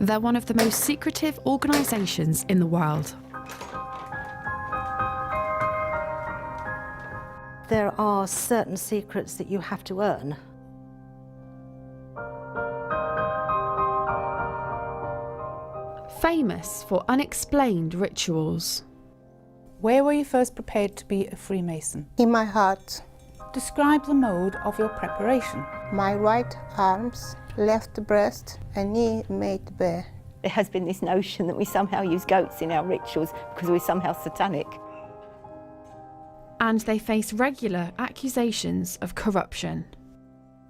They're one of the most secretive organisations in the world. There are certain secrets that you have to earn. Famous for unexplained rituals. Where were you first prepared to be a Freemason? In my heart. Describe the mode of your preparation. My right arms, left breast and knee made bare. There has been this notion that we somehow use goats in our rituals because we're somehow satanic. And they face regular accusations of corruption.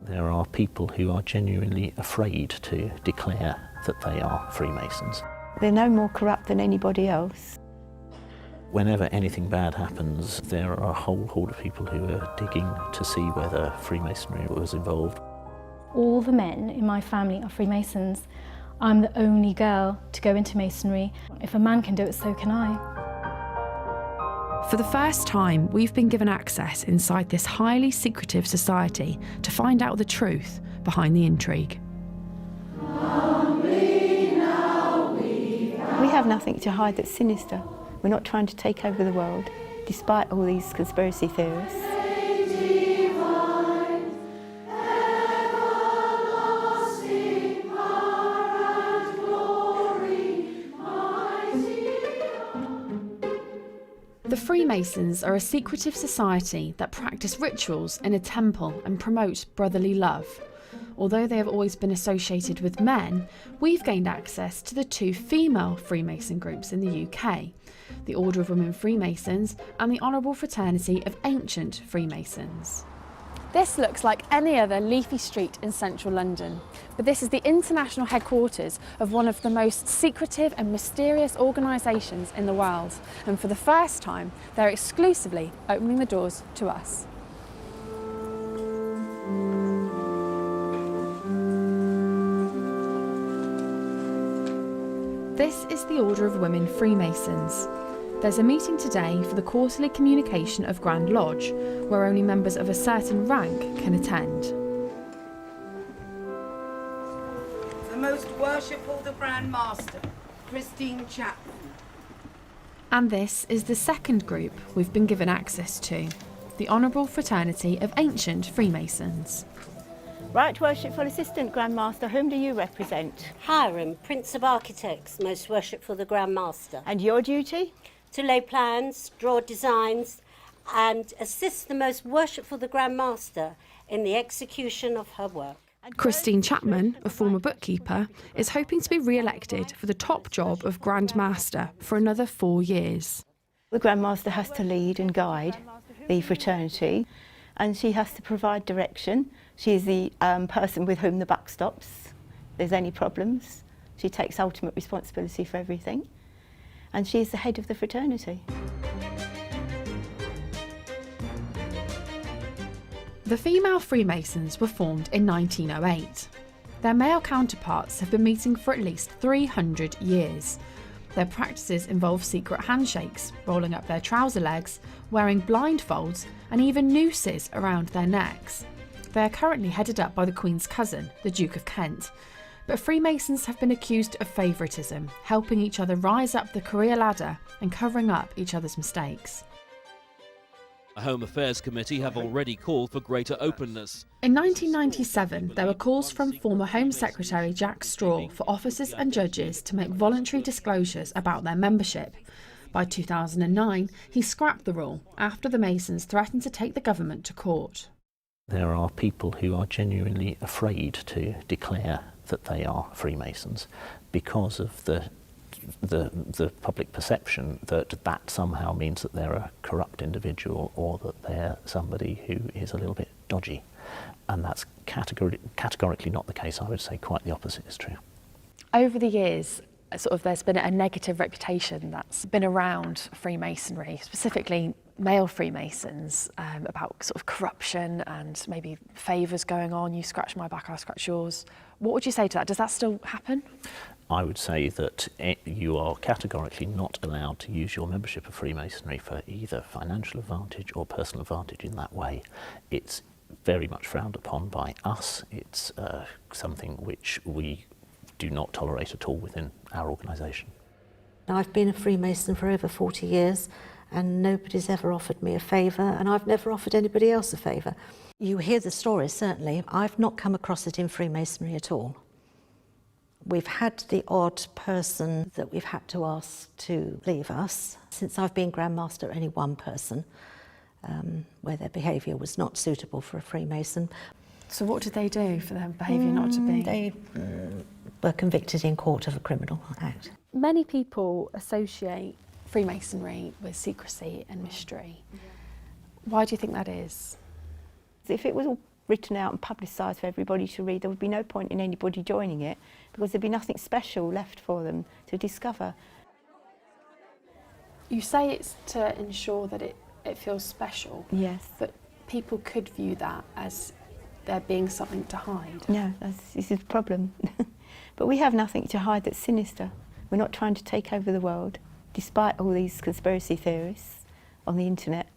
There are people who are genuinely afraid to declare that they are Freemasons. They're no more corrupt than anybody else. Whenever anything bad happens, there are a whole horde of people who are digging to see whether Freemasonry was involved. All the men in my family are Freemasons. I'm the only girl to go into Masonry. If a man can do it, so can I. For the first time, we've been given access inside this highly secretive society to find out the truth behind the intrigue. We have nothing to hide that's sinister. We're not trying to take over the world, despite all these conspiracy theorists. The Freemasons are a secretive society that practice rituals in a temple and promote brotherly love. Although they have always been associated with men, we've gained access to the two female Freemason groups in the UK, the Order of Women Freemasons and the Honourable Fraternity of Ancient Freemasons. This looks like any other leafy street in central London, but this is the international headquarters of one of the most secretive and mysterious organisations in the world, and for the first time they're exclusively opening the doors to us. This is the Order of Women Freemasons. There's a meeting today for the quarterly communication of Grand Lodge, where only members of a certain rank can attend. The Most Worshipful the Grand Master, Christine Chapman. And this is the second group we've been given access to, the Honourable Fraternity of Ancient Freemasons. Right Worshipful Assistant Grand Master, whom do you represent? Hiram, Prince of Architects, Most Worshipful the Grand Master. And your duty? To lay plans, draw designs and assist the Most Worshipful the Grand Master in the execution of her work. Christine Chapman, a former bookkeeper, is hoping to be re-elected for the top job of Grand Master for another 4 years. The Grand Master has to lead and guide the fraternity, and she has to provide direction. She's the person with whom the buck stops. If there's any problems, she takes ultimate responsibility for everything. And she's the head of the fraternity. The female Freemasons were formed in 1908. Their male counterparts have been meeting for at least 300 years. Their practices involve secret handshakes, rolling up their trouser legs, wearing blindfolds and even nooses around their necks. They are currently headed up by the Queen's cousin, the Duke of Kent. But Freemasons have been accused of favouritism, helping each other rise up the career ladder and covering up each other's mistakes. The Home Affairs Committee have already called for greater openness. In 1997, there were calls from former Home Secretary Jack Straw for officers and judges to make voluntary disclosures about their membership. By 2009, he scrapped the rule after the Masons threatened to take the government to court. There are people who are genuinely afraid to declare that they are Freemasons because of the public perception that that somehow means that they're a corrupt individual or that they're somebody who is a little bit dodgy. And that's categorically not the case. I would say quite the opposite is true. Over the years, there's been a negative reputation that's been around Freemasonry, specifically male Freemasons, about corruption and maybe favours going on. You scratch my back, I scratch yours. What would you say to that? Does that still happen? I would say that you are categorically not allowed to use your membership of Freemasonry for either financial advantage or personal advantage in that way. It's very much frowned upon by us. It's something which we do not tolerate at all within our organisation. I've been a Freemason for over 40 years and nobody's ever offered me a favour, and I've never offered anybody else a favour. You hear the stories, certainly. I've not come across it in Freemasonry at all. We've had the odd person that we've had to ask to leave us. Since I've been Grand Master, only one person, where their behaviour was not suitable for a Freemason. So what did they do for their behaviour not to be? They were convicted in court of a criminal act. Many people associate Freemasonry with secrecy and mystery. Why do you think that is? If it was all written out and publicised for everybody to read, there would be no point in anybody joining it, because there'd be nothing special left for them to discover. You say it's to ensure that it feels special. Yes. But people could view that as there being something to hide. No, this is the problem. But we have nothing to hide that's sinister. We're not trying to take over the world, despite all these conspiracy theories on the internet.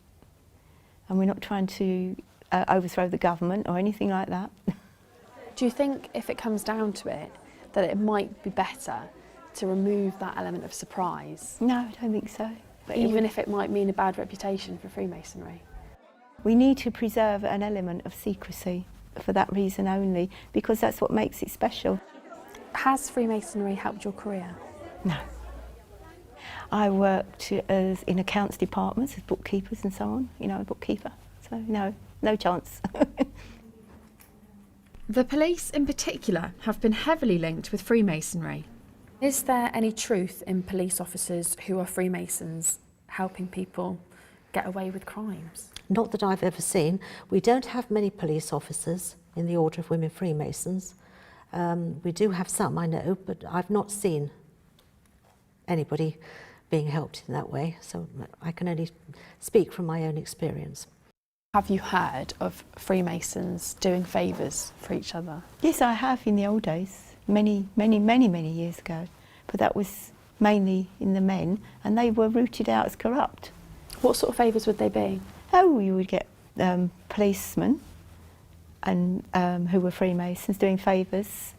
And we're not trying to overthrow the government or anything like that. Do you think, if it comes down to it, that it might be better to remove that element of surprise? No, I don't think so. But even if it might mean a bad reputation for Freemasonry? We need to preserve an element of secrecy for that reason only, because that's what makes it special. Has Freemasonry helped your career? No. I worked in accounts departments as bookkeepers and so on, you know, a bookkeeper. So no chance. The police in particular have been heavily linked with Freemasonry. Is there any truth in police officers who are Freemasons helping people get away with crimes? Not that I've ever seen. We don't have many police officers in the Order of Women Freemasons. We do have some, I know, but I've not seen anybody being helped in that way, so I can only speak from my own experience. Have you heard of Freemasons doing favours for each other? Yes, I have in the old days, many years ago, but that was mainly in the men, and they were rooted out as corrupt. What sort of favours would they be? Oh, you would get policemen and who were Freemasons doing favours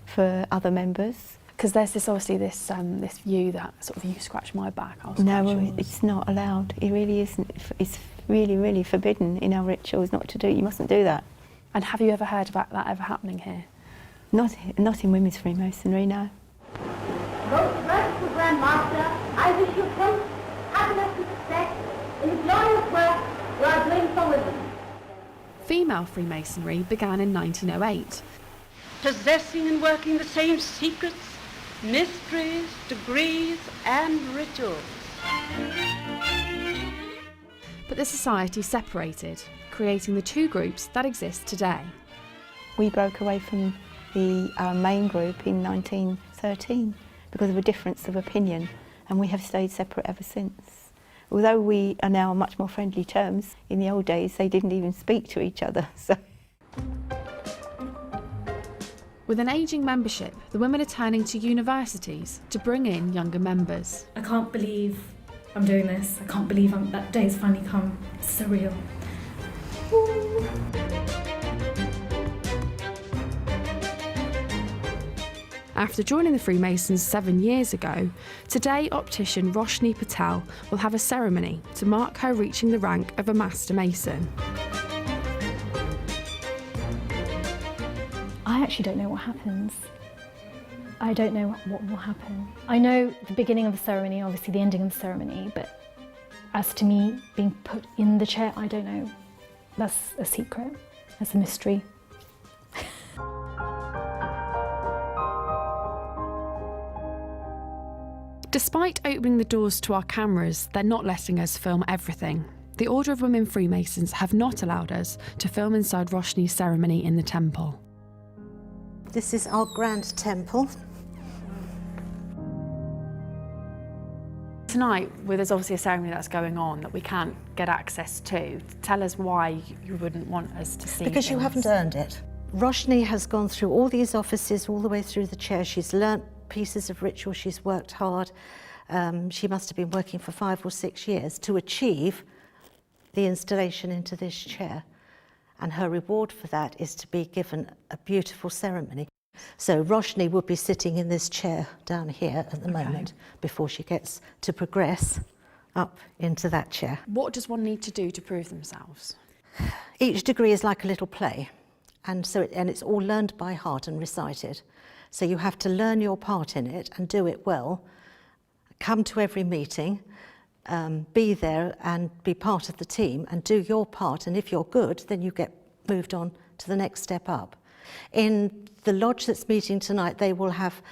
for other members. Because there's this view that sort of, you scratch my back, I'll scratch yours. It's not allowed. It really isn't. It's really forbidden in our rituals not to do. You mustn't do that. And have you ever heard about that ever happening here? Not in women's Freemasonry, no. Most merciful Grand Master, I wish you health, happiness and success in the glorious work you are doing for women. Female Freemasonry began in 1908. Possessing and working the same secrets, mysteries, degrees and rituals. But the society separated, creating the two groups that exist today. We broke away from the main group in 1913 because of a difference of opinion, and we have stayed separate ever since. Although we are now on much more friendly terms, in the old days they didn't even speak to each other. So. With an ageing membership, the women are turning to universities to bring in younger members. I can't believe I'm doing this. I can't believe that day's finally come. It's surreal. After joining the Freemasons 7 years ago, today optician Roshni Patel will have a ceremony to mark her reaching the rank of a Master Mason. I actually don't know what happens. I don't know what will happen. I know the beginning of the ceremony, obviously the ending of the ceremony, but as to me being put in the chair, I don't know. That's a secret. That's a mystery. Despite opening the doors to our cameras, they're not letting us film everything. The Order of Women Freemasons have not allowed us to film inside Roshni's ceremony in the temple. This is our grand temple. Tonight, there's obviously a ceremony that's going on that we can't get access to. Tell us why you wouldn't want us to see Because you haven't earned it. Roshni has gone through all these offices, all the way through the chair. She's learnt pieces of ritual, she's worked hard. She must have been working for 5 or 6 years to achieve the installation into this chair. And her reward for that is to be given a beautiful ceremony. So Roshni would be sitting in this chair down here at the moment before she gets to progress up into that chair. What does one need to do to prove themselves? Each degree is like a little play, and it's all learned by heart and recited. So you have to learn your part in it and do it well, come to every meeting, be there and be part of the team and do your part, and if you're good, then you get moved on to the next step up. In the lodge that's meeting tonight, they will have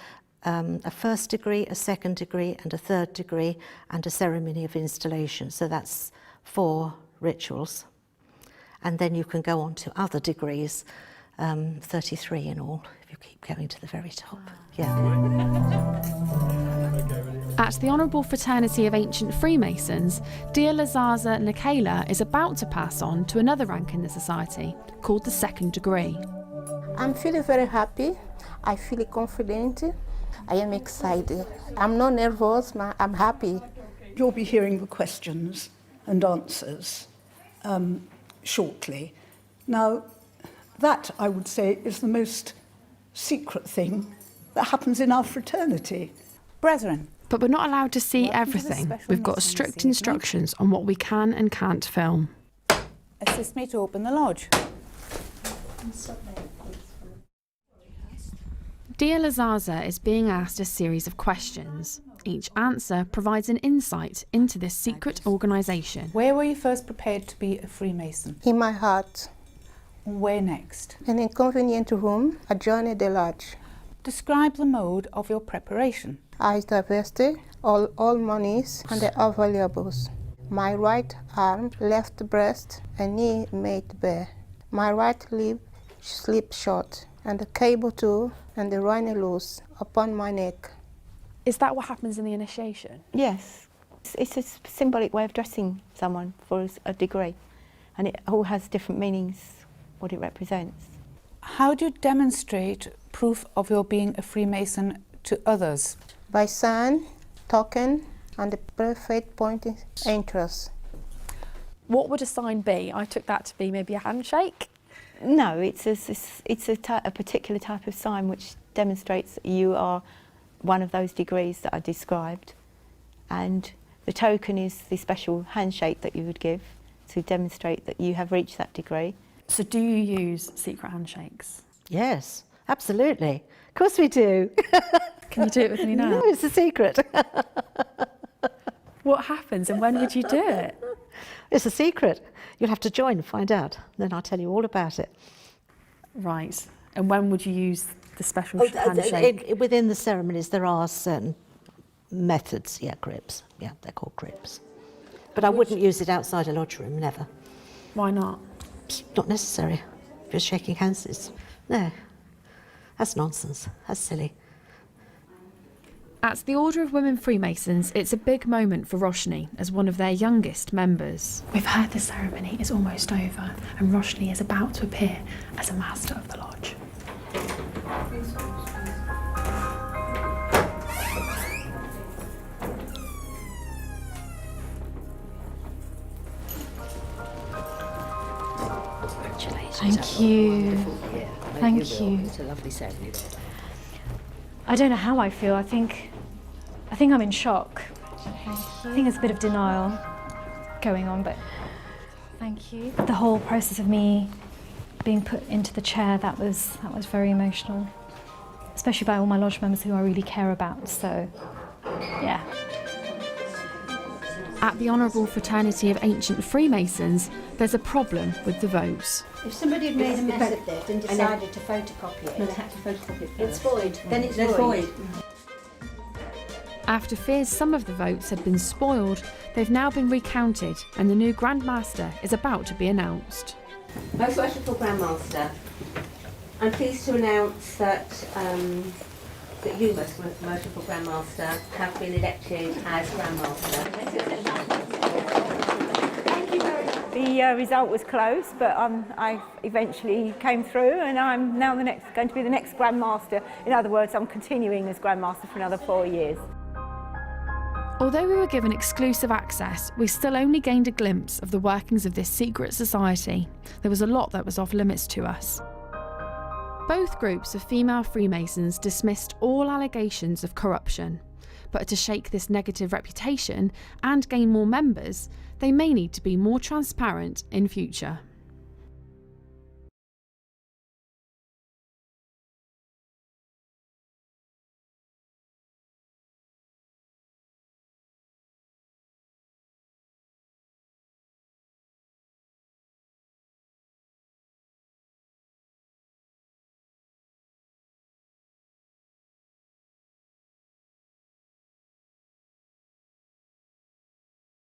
a first degree, a second degree and a third degree and a ceremony of installation. So that's 4 rituals. And then you can go on to other degrees, 33 in all, if you keep going to the very top. Yeah. At the Honourable Fraternity of Ancient Freemasons, dear Lazaza Nikela is about to pass on to another rank in the society, called the second degree. I'm feeling very happy. I feel confident. I am excited. I'm not nervous, I'm happy. You'll be hearing the questions and answers shortly. Now, that, I would say, is the most secret thing that happens in our fraternity. Brethren. But we're not allowed to see everything. We've got strict instructions on what we can and can't film. Assist me to open the lodge. Dear Lazaza is being asked a series of questions. Each answer provides an insight into this secret organisation. Where were you first prepared to be a Freemason? In my heart. Where next? In an inconvenient room, I joined the lodge. Describe the mode of your preparation. I divested all monies and the valuables. My right arm, left breast, and knee made bare. My right lip slipped short, and the cable too, and the ran loose upon my neck. Is that what happens in the initiation? Yes. It's a symbolic way of dressing someone for a degree, and it all has different meanings, what it represents. How do you demonstrate proof of your being a Freemason to others? By sign, token, and the perfect pointing interest. What would a sign be? I took that to be maybe a handshake. No, it's a particular type of sign which demonstrates that you are one of those degrees that I described, and the token is the special handshake that you would give to demonstrate that you have reached that degree. So do you use secret handshakes? Yes, absolutely. Of course we do. Can you do it with me now? No, it's a secret. What happens and when would you do it? It's a secret. You'll have to join and find out. Then I'll tell you all about it. Right. And when would you use the special handshake? Within the ceremonies, there are certain methods. Yeah, grips. Yeah, they're called grips. But I wouldn't use it outside a lodge room, never. Why not? It's not necessary. If you're shaking hands, no. That's nonsense. That's silly. At the Order of Women Freemasons, it's a big moment for Roshni as one of their youngest members. We've heard the ceremony is almost over and Roshni is about to appear as a master of the lodge. Congratulations. Thank you. Thank you. It's a lovely ceremony. I don't know how I feel. I think I'm in shock. I think there's a bit of denial going on, but thank you. The whole process of me being put into the chair, that was very emotional, especially by all my lodge members who I really care about. So, yeah. At the Honourable Fraternity of Ancient Freemasons, there's a problem with the votes. If somebody had made a mess of it and decided to photocopy it, they had to photocopy it. It's void. Then it's void. After fears some of the votes had been spoiled, they've now been recounted and the new Grand Master is about to be announced. Most Worshipful Grand Master, I'm pleased to announce that you, Most Worshipful Grand Master, have been elected as Grand Master. The result was close, but I eventually came through, and I'm now going to be the next Grand Master. In other words, I'm continuing as Grand Master for another 4 years. Although we were given exclusive access, we still only gained a glimpse of the workings of this secret society. There was a lot that was off limits to us. Both groups of female Freemasons dismissed all allegations of corruption, but to shake this negative reputation and gain more members, they may need to be more transparent in future.